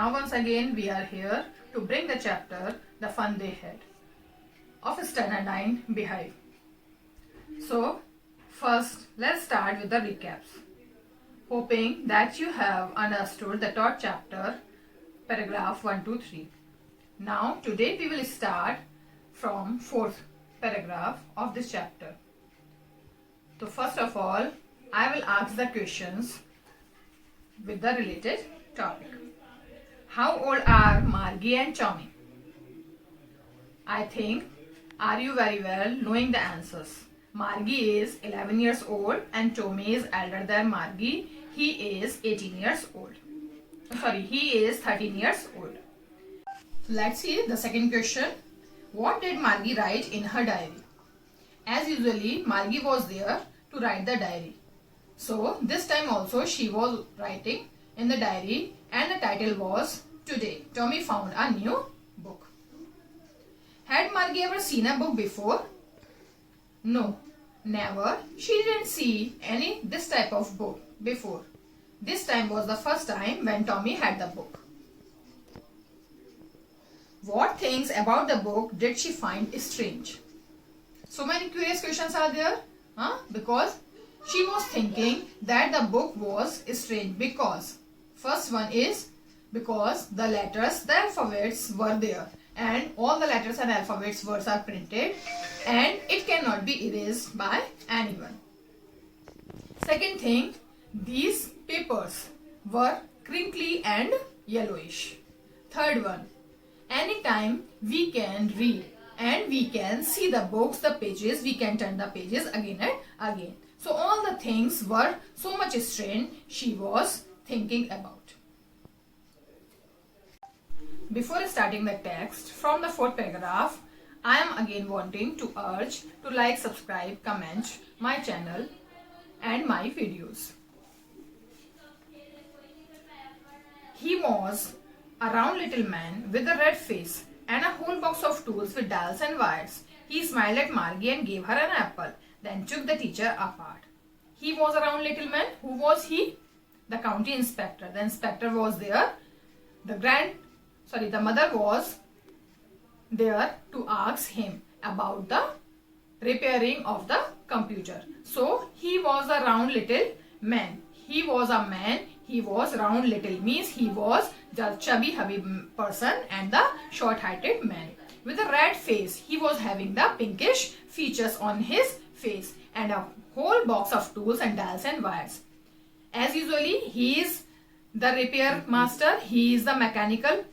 Now once again we are here to bring the chapter The Fun They Had of Standard 9 Beehive. So first let's start with the recaps. Hoping that you have understood the taught chapter paragraph 1 to 3. Now today we will start from 4th paragraph of this chapter. So first of all I will ask the questions with the related topic. How old are Margie and Tommy? I think are you very well knowing the answers. Margie is 11 years old and Tommy is elder than Margie. He is 18 years old. He is 13 years old. Let's see the second question. What did Margie write in her diary? As usually, Margie was there to write the diary. So this time also she was writing in the diary and the title was Today Tommy Found a New Book. Had Margie ever seen a book before? No, never. She didn't see any this type of book before. This time was the first time when Tommy had the book. What things about the book did she find strange? So many curious questions are there. Because she was thinking that the book was strange because first one is because the letters, the alphabets were there and all the letters and alphabets words are printed and it cannot be erased by anyone. Second thing, these papers were crinkly and yellowish. Third one, anytime we can read and we can see the books, the pages, we can turn the pages again and again. So all the things were so much strange she was thinking about. Before starting the text from the 4th paragraph, I am again wanting to urge to like, subscribe, comment my channel and my videos. He was a round little man with a red face and a whole box of tools with dials and wires. He smiled at Margie and gave her an apple, then took the teacher apart. He was a round little man. Who was he? The county inspector. The inspector was there. The mother was there to ask him about the repairing of the computer. So he was a round little man. He was a man. He was round little means he was the chubby person and the short-heighted man. With a red face, he was having the pinkish features on his face and a whole box of tools and dials and wires. As usually, he is the repair master. He is the mechanical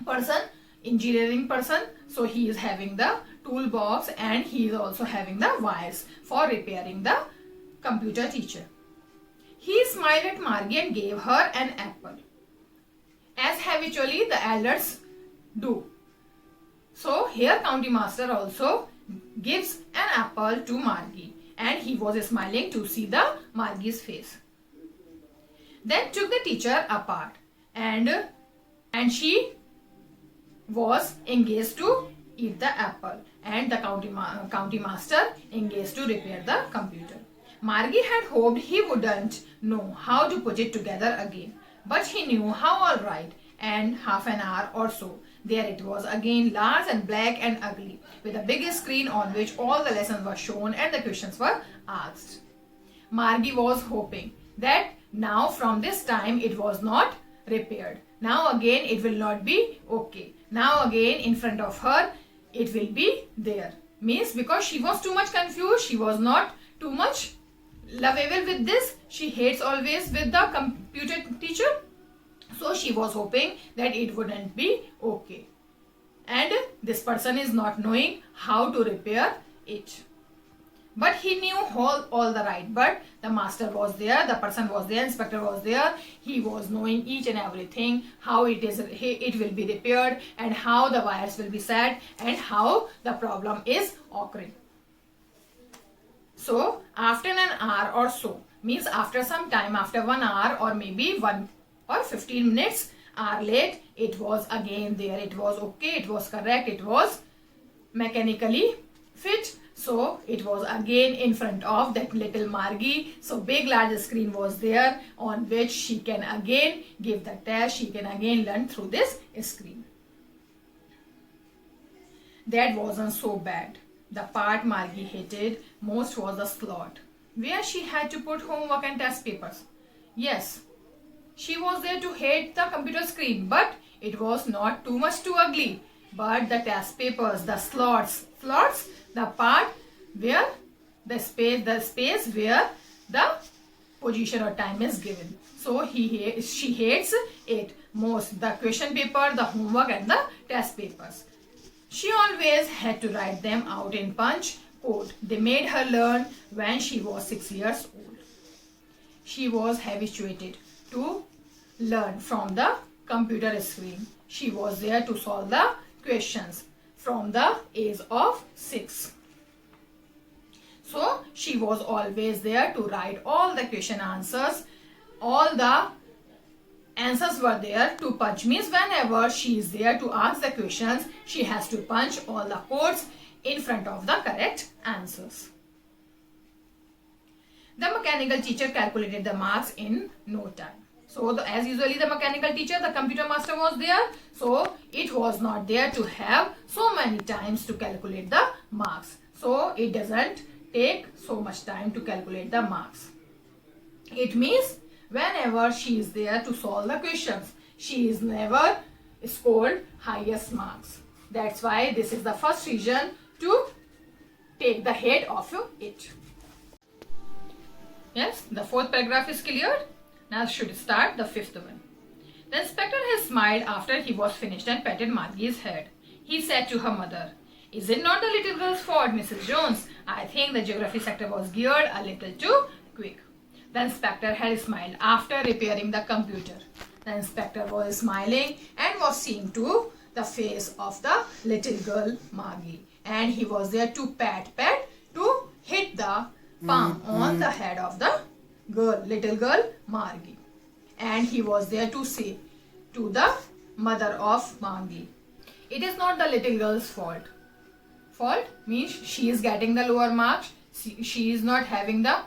person, engineering person. So he is having the toolbox and he is also having the wires for repairing the computer teacher. He smiled at Margie and gave her an apple, as habitually the elders do. So here county master also gives an apple to Margie and he was smiling to see the Margie's face. Then took the teacher apart and she was engaged to eat the apple and the county master engaged to repair the computer. Margie had hoped he wouldn't know how to put it together again, but he knew how all right, and half an hour or so, there it was again, large and black and ugly, with a big screen on which all the lessons were shown and the questions were asked. Margie was hoping that now from this time it was not repaired. Now again it will not be okay. Now again in front of her it will be there. Means because she was too much confused, she was not too much lovable with this. She hates always with the computer teacher. So she was hoping that it wouldn't be okay. And this person is not knowing how to repair it. But he knew all the right. But the master was there, the person was there, inspector was there. He was knowing each and everything, how it will be repaired and how the wires will be set and how the problem is occurring. So after an hour or so, means after some time, after 1 hour or maybe 1 or 15 minutes hour late, it was again there. It was okay, it was correct, it was mechanically fit. So it was again in front of that little Margie. So big large screen was there on which she can again give the test. She can again learn through this screen. That wasn't so bad. The part Margie hated most was the slot, where she had to put homework and test papers. Yes, she was there to hate the computer screen, but it was not too much too ugly. But the test papers, the slots, the part where the space where the position or time is given. So she hates it most. The question paper, the homework and the test papers. She always had to write them out in punch code. They made her learn when she was 6 years old. She was habituated to learn from the computer screen. She was there to solve the questions from the age of 6. So she was always there to write all the question answers. All the answers were there to punch. Means whenever she is there to ask the questions, she has to punch all the codes in front of the correct answers. The mechanical teacher calculated the marks in no time. So as usually the mechanical teacher, the computer master was there. So it was not there to have so many times to calculate the marks. So it doesn't take so much time to calculate the marks. It means whenever she is there to solve the questions, she is never scored highest marks. That's why this is the first reason to take the head of it. Yes, the fourth paragraph is cleared. Now should start the fifth one. The inspector had smiled after he was finished and patted Margie's head. He said to her mother, "Is it not the little girl's fault, Mrs. Jones? I think the geography sector was geared a little too quick." The inspector had smiled after repairing the computer. The inspector was smiling and was seeing to the face of the little girl Margie. And he was there to pat to hit the palm on the head of the little girl Margie. And he was there to say to the mother of Margie, "It is not the little girl's fault." Fault means she is getting the lower marks. She is not having the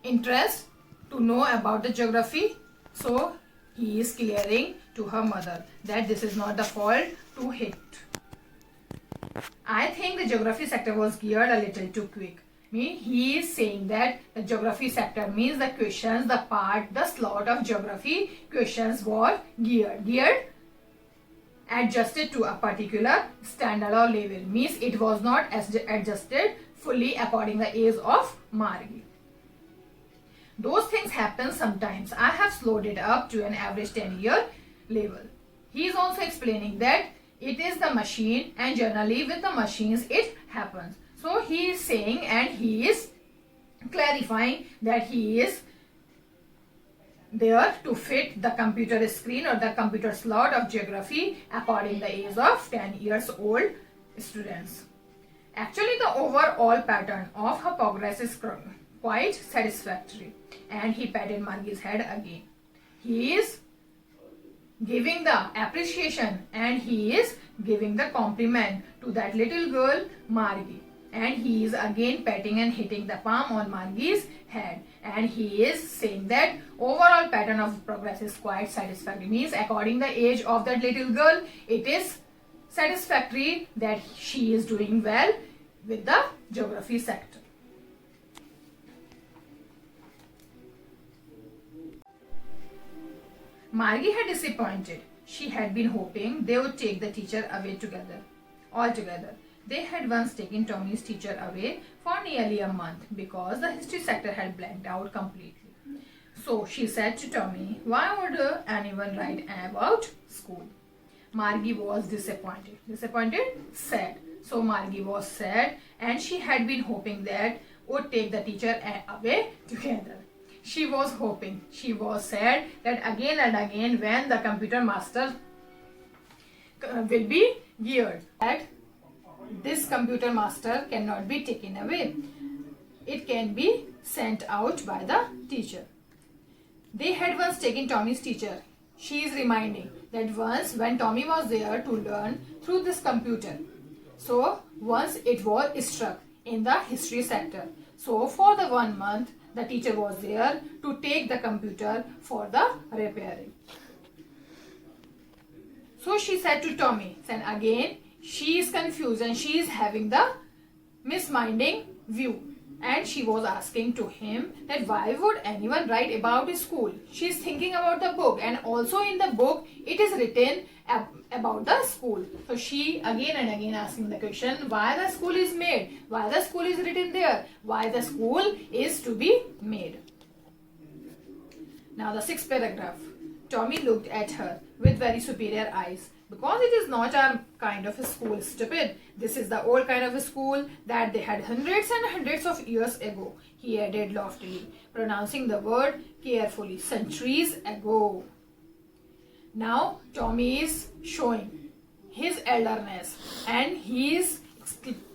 interest to know about the geography. So he is clearing to her mother that this is not the fault to hit. I think the geography sector was geared a little too quick. He is saying that the geography sector means the questions, the part, the slot of geography questions were geared, adjusted to a particular standard or level. Means it was not adjusted fully according to the age of Margie. Those things happen sometimes. I have slowed it up to an average 10-year level. He is also explaining that it is the machine and generally with the machines it happens. So he is saying and he is clarifying that he is there to fit the computer screen or the computer slot of geography according to the age of 10 years old students. Actually, the overall pattern of her progress is quite satisfactory. And he patted Margie's head again. He is giving the appreciation and he is giving the compliment to that little girl Margie. And he is again patting and hitting the palm on Margie's head. And he is saying that overall pattern of progress is quite satisfactory. Means according to the age of that little girl, it is satisfactory that she is doing well with the geography sector. Margie had disappointed. She had been hoping they would take the teacher away altogether. They had once taken Tommy's teacher away for nearly a month because the history sector had blanked out completely. So she said to Tommy, "Why would anyone write about school?" Margie was disappointed. Disappointed? Sad. So Margie was sad and she had been hoping that would take the teacher away together. She was hoping, she was sad that again and again when the computer master will be geared, that this computer master cannot be taken away. It can be sent out by the teacher. They had once taken Tommy's teacher. She is reminding that once when Tommy was there to learn through this computer, So once it was struck in the history sector. So for the 1 month, the teacher was there to take the computer for the repairing. So she said to Tommy, and again she is confused and she is having the misminding view. And she was asking to him that why would anyone write about his school? She is thinking about the book, and also in the book it is written about the school. So she again and again asking the question why the school is made, why the school is written there, why the school is to be made. Now the 6th paragraph. Tommy looked at her with very superior eyes. Because it is not our kind of a school, stupid. This is the old kind of a school that they had hundreds and hundreds of years ago, he added loftily, pronouncing the word carefully, centuries ago. Now Tommy is showing his elderness and he is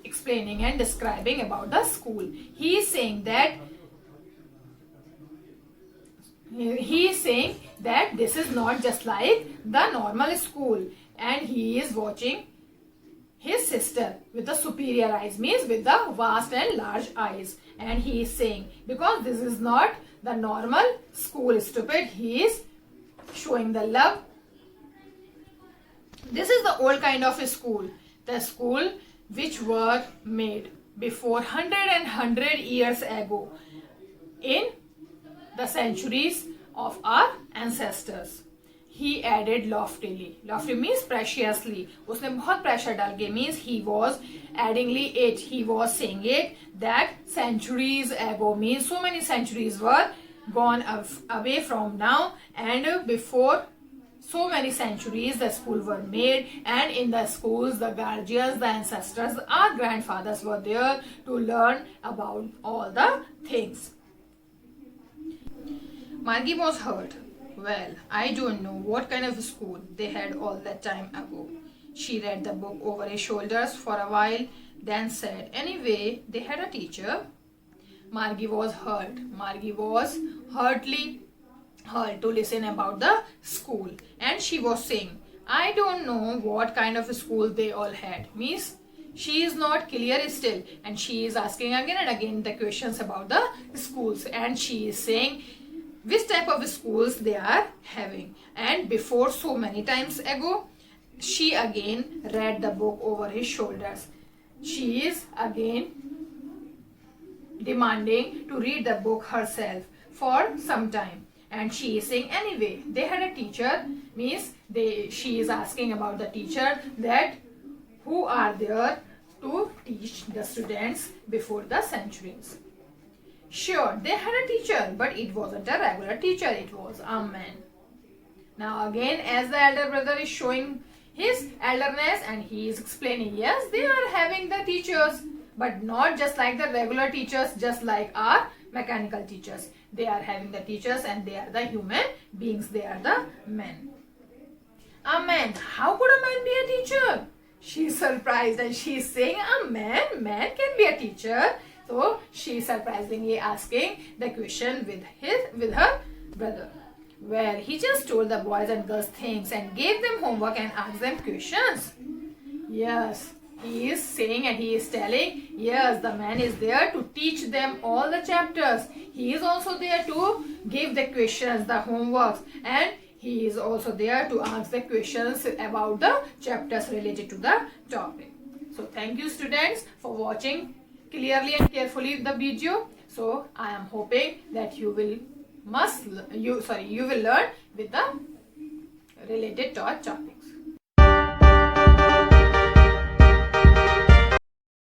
explaining and describing about the school. He is saying that this is not just like the normal school, and he is watching his sister with the superior eyes, means with the vast and large eyes, and he is saying because this is not the normal school, stupid, he is showing the love. This is the old kind of a school, the school which were made before 100 years ago in the centuries of our ancestors. He added loftily. Lofty means preciously. उसने बहुत pressure डाल के, means he was addingly it. He was saying it that centuries ago means so many centuries were gone away from now, and before so many centuries the school were made, and in the schools the guardians, the ancestors, our grandfathers were there to learn about all the things. Margie was hurt. Well, I don't know what kind of school they had all that time ago. She read the book over his shoulders for a while, then said, anyway, they had a teacher. Margie was hurt. Margie was hurtly hurt to listen about the school. And she was saying, I don't know what kind of a school they all had. Means she is not clear still. And she is asking again and again the questions about the schools. And she is saying which type of schools they are having. And before so many times ago, she again read the book over his shoulders. She is again demanding to read the book herself for some time. And she is saying, anyway, they had a teacher, means she is asking about the teacher, that who are there to teach the students before the centuries. Sure, they had a teacher, but it wasn't a regular teacher, it was a man. Now again, as the elder brother is showing his elderness and he is explaining, yes, they are having the teachers, but not just like the regular teachers, just like our mechanical teachers. They are having the teachers and they are the human beings, they are the men. A man, how could a man be a teacher? She is surprised and she is saying, a man can be a teacher. So she is surprisingly asking the question with her brother. Well, he just told the boys and girls things and gave them homework and asked them questions. Yes, he is saying and he is telling, yes, the man is there to teach them all the chapters. He is also there to give the questions, the homeworks, and he is also there to ask the questions about the chapters related to the topic. So thank you students for watching clearly and carefully the video. So I am hoping that you will learn with the related topics.